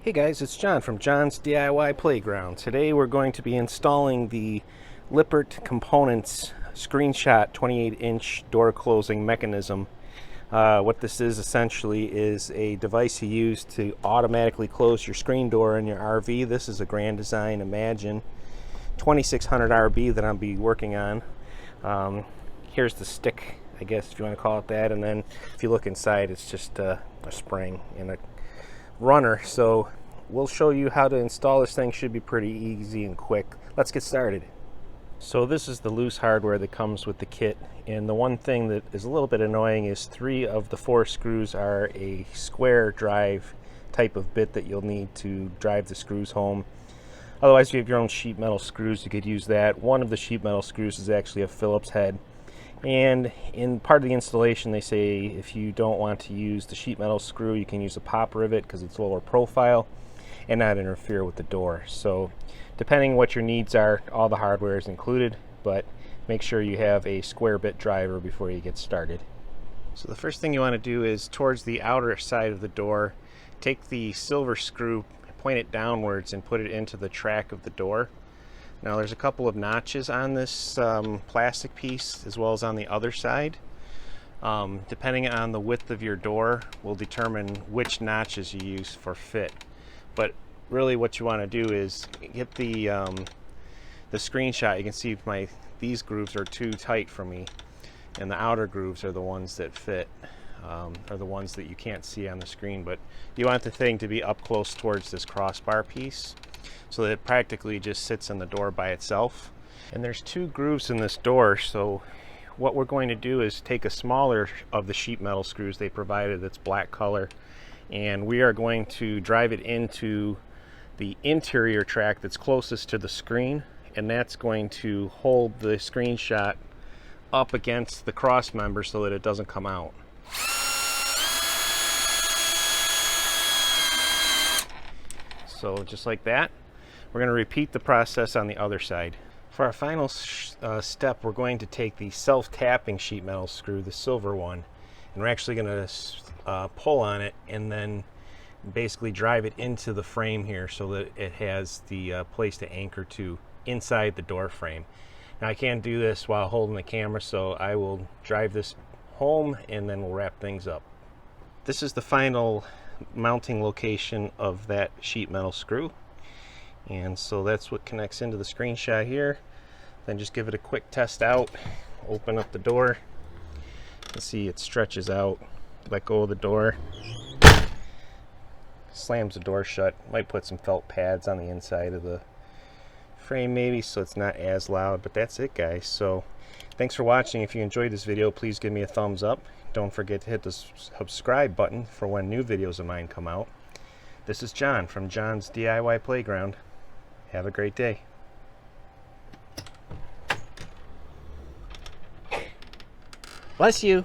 Hey guys, it's John from John's DIY Playground. Today we're going to be installing the Lippert Components screenshot 28-inch door closing mechanism. What this is essentially is a device you use to automatically close your screen door in your RV. This is a Grand Design Imagine 2600 RB that I'll be working on. Here's the stick, I guess if you want to call it that, and then if you look inside it's just a spring and a runner. So we'll show you how to install this thing. Should be pretty easy and quick. Let's get started. So this is the loose hardware that comes with the kit, and the one thing that is a little bit annoying is 3 of the 4 screws are a square drive type of bit that you'll need to drive the screws home. Otherwise, if you have your own sheet metal screws, you could use that. One of the sheet metal screws is actually a Phillips head, and in part of the installation they say if you don't want to use the sheet metal screw, you can use a pop rivet because it's lower profile and not interfere with the door. So depending what your needs are, all the hardware is included, but make sure you have a square bit driver before you get started. So the first thing you want to do is towards the outer side of the door, take the silver screw, point it downwards and put it into the track of the door. Now there's a couple of notches on this plastic piece as well as on the other side. Depending on the width of your door will determine which notches you use for fit. But really what you want to do is get the screenshot. You can see these grooves are too tight for me, and the outer grooves are the ones that fit, are the ones that you can't see on the screen. But you want the thing to be up close towards this crossbar piece so that it practically just sits in the door by itself. And there's 2 grooves in this door, so what we're going to do is take a smaller of the sheet metal screws they provided that's black color, and we are going to drive it into the interior track that's closest to the screen, and that's going to hold the screenshot up against the cross member so that it doesn't come out. So just like that. We're going to repeat the process on the other side. For our final step, we're going to take the self-tapping sheet metal screw, the silver one, and we're actually going to pull on it and then basically drive it into the frame here so that it has the place to anchor to inside the door frame. Now I can't do this while holding the camera, so I will drive this home and then we'll wrap things up. This is the final mounting location of that sheet metal screw, and so that's what connects into the screenshot here. Then just give it a quick test out, open up the door, and see it stretches out. Let go of the door, slams the door shut. Might put some felt pads on the inside of the frame maybe so it's not as loud, but that's it guys. So thanks for watching. If you enjoyed this video, please give me a thumbs up. Don't forget to hit the subscribe button for when new videos of mine come out. This is John from John's DIY Playground. Have a great day. Bless you.